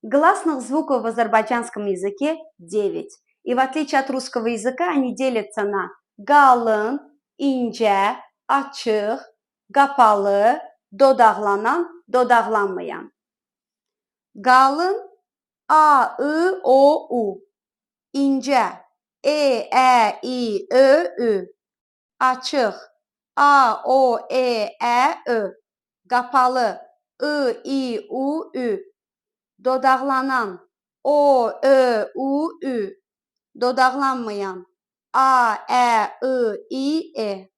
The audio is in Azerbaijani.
Гласных звуков в азербайджанском языке 9. И в отличие от русского языка, они делятся на qalın, ince, açıq, qapalı, dodaqlanan, dodaqlanmayan. Qalın A, I, O, U. İnce E, Ə, İ, Ö, Ü. Açıq A, O, E, Ə, Ö. Qapalı I, İ, U, Ü. Dodaqlanan O, Ö, U, Ü. Dodaqlanmayan A, Ə, I, İ, E.